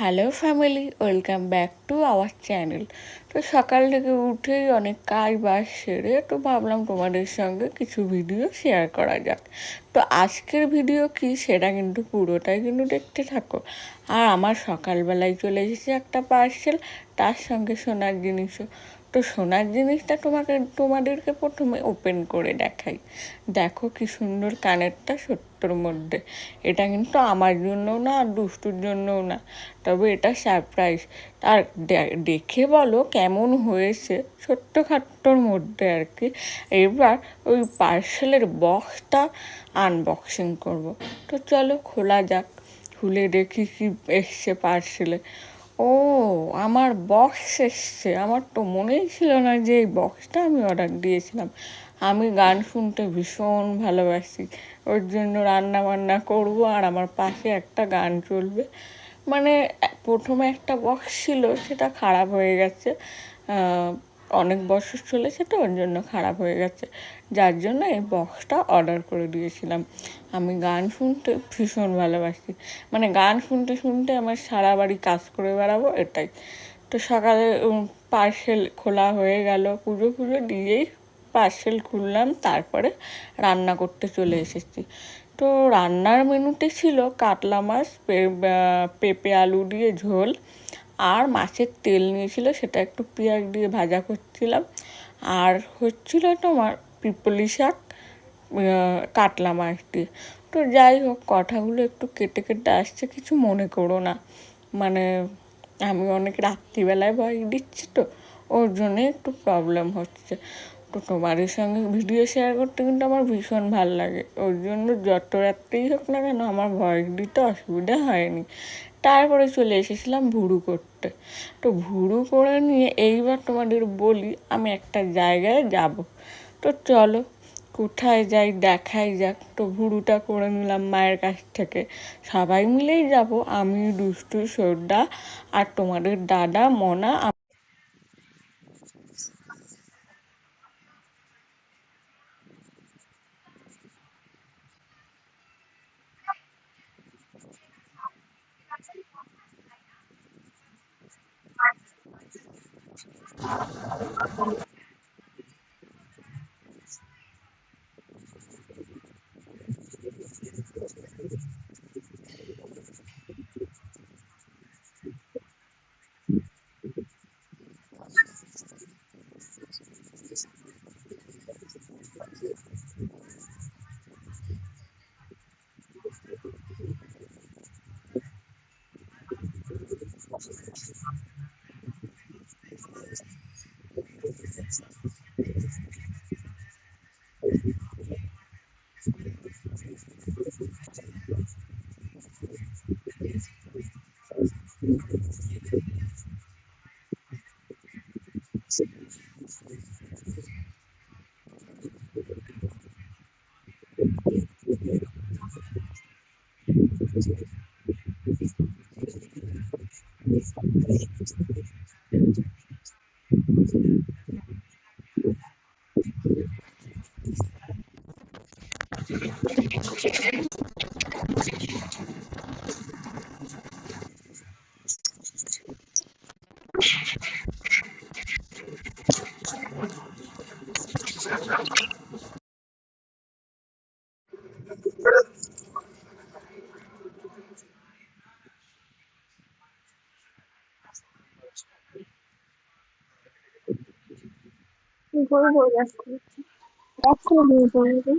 Hello family, welcome back to our channel. তো সকাল থেকে উঠেই অনেক কাজ বাজ সেরে তো ভাবলাম তোমাদের সঙ্গে কিছু ভিডিও শেয়ার করা যাক। তো আজকের ভিডিও কি সেটা কিন্তু পুরোটাই কিন্তু দেখতে থাকো। আর আমার সকালবেলায় চলে এসেছে একটা পার্সেল, তার সঙ্গে সোনার জিনিসও। তো সোনার জিনিসটা তোমাদেরকে প্রথমে ওপেন করে দেখাই। দেখো কি সুন্দর কানেরটা, সত্যর মধ্যে। এটা কিন্তু আমার জন্যও না আর দুষ্টুর জন্যও না, তবে এটা সারপ্রাইজ। আর দেখে বলো কেমন হয়েছে, ছোট্টখাট্টোর মধ্যে আর কি। এবার ওই পার্সেলের বক্সটা আনবক্সিং করব। তো চলো খোলা যাক, খুলে দেখি কি এসছে পার্সেলে। ও, আমার বক্স এসছে! আমার তো মনেই ছিল না যে এই বক্সটা আমি অর্ডার দিয়েছিলাম। আমি গান শুনতে ভীষণ ভালোবাসি, ওর জন্য রান্না বান্না করবো আর আমার পাশে একটা গান চলবে। মানে প্রথমে একটা বক্স ছিল, সেটা খারাপ হয়ে গেছে। অনেক বছর চলেছে তো, ওর জন্য খারাপ হয়ে গেছে, যার জন্য এই বক্সটা অর্ডার করে দিয়েছিলাম। আমি গান শুনতে ভীষণ ভালোবাসি, মানে গান শুনতে শুনতে আমার সারা বাড়ি কাজ করে বেড়াবো, এটাই। তো সকালে পার্সেল খোলা হয়ে গেল, পুজো পুজো দিয়েই পার্সেল খুললাম, তারপরে রান্না করতে চলে এসেছি। তো রান্নার মেনুতে ছিল কাতলা মাছ, পেঁপে আলু দিয়ে ঝোল, আর মাছের তেল নিয়েছিল, সেটা একটু পেঁয়াজ দিয়ে ভাজা করছিলাম। আর হচ্ছিল তোমার পিপলি শাক কাতলা মাছ দিয়ে। তো যাই হোক, কথাগুলো একটু কেটে কেটে আসছে, কিছু মনে করো না। মানে আমি অনেক রাত্রিবেলায় ভয়েস দিচ্ছি তো, ওর জন্যে একটু প্রবলেম হচ্ছে। তো তোমাদের সঙ্গে ভিডিও শেয়ার করতে কিন্তু আমার ভীষণ ভালো লাগে, ওর জন্য যত রাত্রেই হোক না কেন আমার ভয়েস দিতে অসুবিধা হয়নি। তারপরে চলে এসেছিলাম ভুরু করতে। তো ভুরু করে নিয়ে এইবার তোমাদের বলি আমি একটা জায়গায় যাব। তো চলো কোথায় যাই দেখাই যাক। তো ভুরুটা করে নিলাম মায়ের কাছ থেকে। সবাই মিলেই যাব, আমি, দুষ্টু, সর্দা আর তোমাদের দাদা মনা। বলবো এখন এখন বলবো।